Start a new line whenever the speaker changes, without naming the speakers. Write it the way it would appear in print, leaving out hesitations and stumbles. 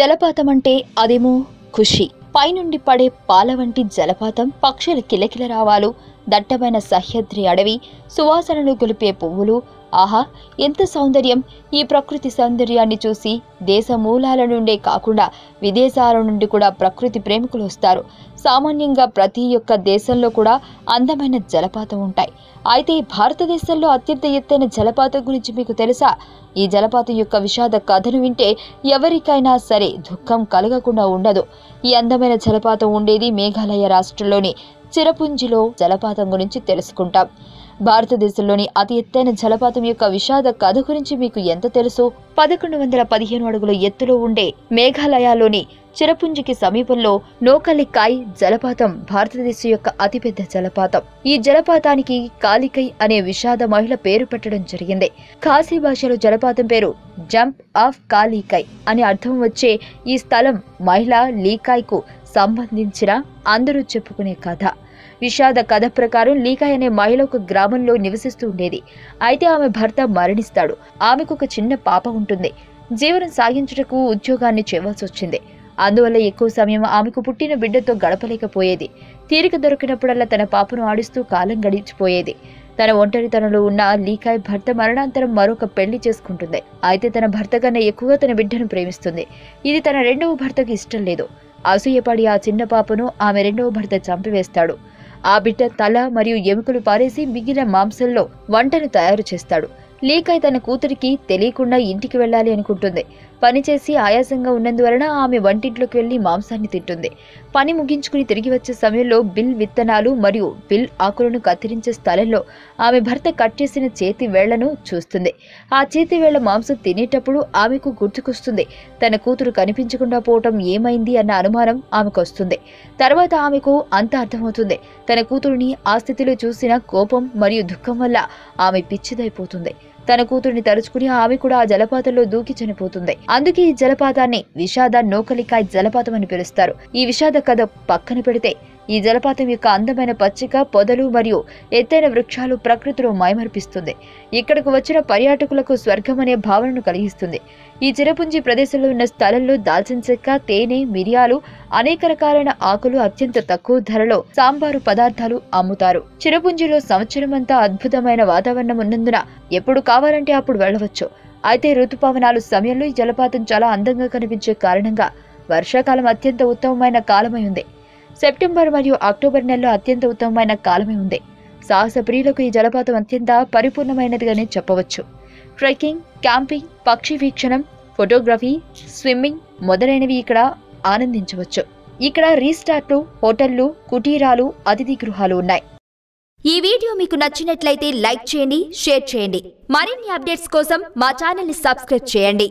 జలపాతం అంటే అదేమో ఖుషి. పైనుండి పడే పాల వంటి జలపాతం, పక్షుల కిలకిల రావాలు, దట్టమైన సహ్యాద్రి అడవి, సువాసనలు గొలిపే పువ్వులు. ఆహా, ఎంత సౌందర్యం! ఈ ప్రకృతి సౌందర్యాన్ని చూసి దేశ మూలాల నుండే కాకుండా విదేశాల నుండి కూడా ప్రకృతి ప్రేమికులు వస్తారు. సామాన్యంగా ప్రతి ఒక్క దేశంలో కూడా అందమైన జలపాతం ఉంటాయి. అయితే భారతదేశంలో అత్యంత ఎత్తైన జలపాతం గురించి మీకు తెలుసా? ఈ జలపాతం యొక్క విషాద కథను వింటే ఎవరికైనా సరే దుఃఖం కలగకుండా ఉండదు. ఈ అందమైన జలపాతం ఉండేది మేఘాలయ రాష్ట్రంలోని చిరపుంజిలో. జలపాతం గురించి తెలుసుకుంటాం. భారతదేశంలోని అతి ఎత్తైన జలపాతం యొక్క విషాద కథ గురించి మీకు ఎంత తెలుసు? 1115 అడుగుల ఎత్తులో ఉండే మేఘాలయలోని చిరపుంజికి సమీపంలో నోకలికాయ్ జలపాతం భారతదేశం యొక్క అతిపెద్ద జలపాతం. ఈ జలపాతానికి కాలికై అనే విషాద మహిళ పేరు పెట్టడం జరిగింది. ఖాసీ భాషలో జలపాతం పేరు జంప్ ఆఫ్ కాలికై అని అర్థం వచ్చే ఈ స్థలం మహిళ లీకాయ్ కు సంబంధించిన అందరూ చెప్పుకునే కథ. విషాద కథ ప్రకారం లీకాయ్ అనే మహిళ ఒక గ్రామంలో నివసిస్తూ ఉండేది. అయితే ఆమె భర్త మరణిస్తాడు. ఆమెకు ఒక చిన్న పాప ఉంటుంది. జీవనం సాగించుటకు ఉద్యోగాన్ని చేయవలసి వచ్చింది. అందువల్ల ఎక్కువ సమయం ఆమెకు పుట్టిన బిడ్డతో గడపలేకపోయేది. తీరిక దొరికినప్పుడల్లా తన పాపను ఆడిస్తూ కాలం గడిచిపోయేది. తన ఒంటరితనంలో ఉన్న లీకాయ్ భర్త మరణాంతరం మరొక పెళ్లి చేసుకుంటుంది. అయితే తన భర్త కన్నా ఎక్కువగా తన బిడ్డను ప్రేమిస్తుంది. ఇది తన రెండవ భర్తకు ఇష్టం లేదు. అసూయపడి ఆ చిన్న పాపను ఆమె రెండవ భర్త చంపివేస్తాడు. ఆ బిడ్డ తల మరియు ఎముకలు పారేసి మిగిలిన మాంసంలో వంటను తయారు చేస్తాడు. లీకాయ్ తన కూతురికి తెలియకుండా ఇంటికి వెళ్ళాలి అనుకుంటుంది. పనిచేసి ఆయాసంగా ఉన్నందువలన ఆమె వంటింట్లోకి వెళ్లి మాంసాన్ని తింటుంది. పని ముగించుకుని తిరిగి వచ్చే సమయంలో బిల్ విత్తనాలు మరియు బిల్ ఆకులను కత్తిరించే స్థలంలో ఆమె భర్త కట్ చేసిన చేతి వేళ్లను చూస్తుంది. ఆ చేతి వేళ్ల మాంసం తినేటప్పుడు ఆమెకు గుర్తుకొస్తుంది. తన కూతురు కనిపించకుండా పోవటం ఏమైంది అన్న అనుమానం ఆమెకు వస్తుంది. తర్వాత ఆమెకు అంత అర్థమవుతుంది. తన కూతురుని ఆ స్థితిలో చూసిన కోపం మరియు దుఃఖం వల్ల ఆమె పిచ్చిదైపోతుంది. తన కూతురిని తలుచుకుని ఆమె కూడా ఆ జలపాతంలో దూకి చనిపోతుంది. అందుకే ఈ జలపాతాన్ని విషాద నోకలికాయ్ జలపాతం అని పిలుస్తారు. ఈ విషాద కథ పక్కన పెడితే ఈ జలపాతం యొక్క అందమైన పచ్చిక, పొదలు మరియు ఎత్తైన వృక్షాలు ప్రకృతిలో మైమర్పిస్తుంది. ఇక్కడకు వచ్చిన పర్యాటకులకు స్వర్గం అనే భావనను కలిగిస్తుంది. ఈ చిరపుంజి ప్రదేశంలో ఉన్న స్థలంలో దాల్చిన చెక్క, తేనె, మిరియాలు, అనేక రకాలైన ఆకులు అత్యంత తక్కువ ధరలో సాంబారు పదార్థాలు అమ్ముతారు. చిరపుంజిలో సంవత్సరమంతా అద్భుతమైన వాతావరణం ఉన్నందున ఎప్పుడు కావాలంటే అప్పుడు వెళ్ళవచ్చు. అయితే ఋతుపవనాలు సమయంలో ఈ జలపాతం చాలా అందంగా కనిపించే కారణంగా వర్షాకాలం అత్యంత ఉత్తమమైన కాలమై ఉంది. సెప్టెంబర్ మరియు అక్టోబర్ నెలలో అత్యంత ఉత్తమమైన కాలమే ఉంది. సాహస ప్రియులకు ఈ జలపాతం అత్యంత పరిపూర్ణమైనదిగానే చెప్పవచ్చు. ట్రెక్కింగ్, క్యాంపింగ్, పక్షి వీక్షణం, ఫోటోగ్రఫీ, స్విమ్మింగ్ మొదలైనవి ఇక్కడ ఆనందించవచ్చు. ఇక్కడ రీసార్ట్లు, హోటళ్లు, కుటీరాలు, అతిథి గృహాలు ఉన్నాయి.
ఈ వీడియో మీకు నచ్చినట్లయితే లైక్ చేయండి, షేర్ చేయండి. మరిన్ని అప్డేట్స్ కోసం మా ఛానల్ ని సబ్స్క్రైబ్ చేయండి.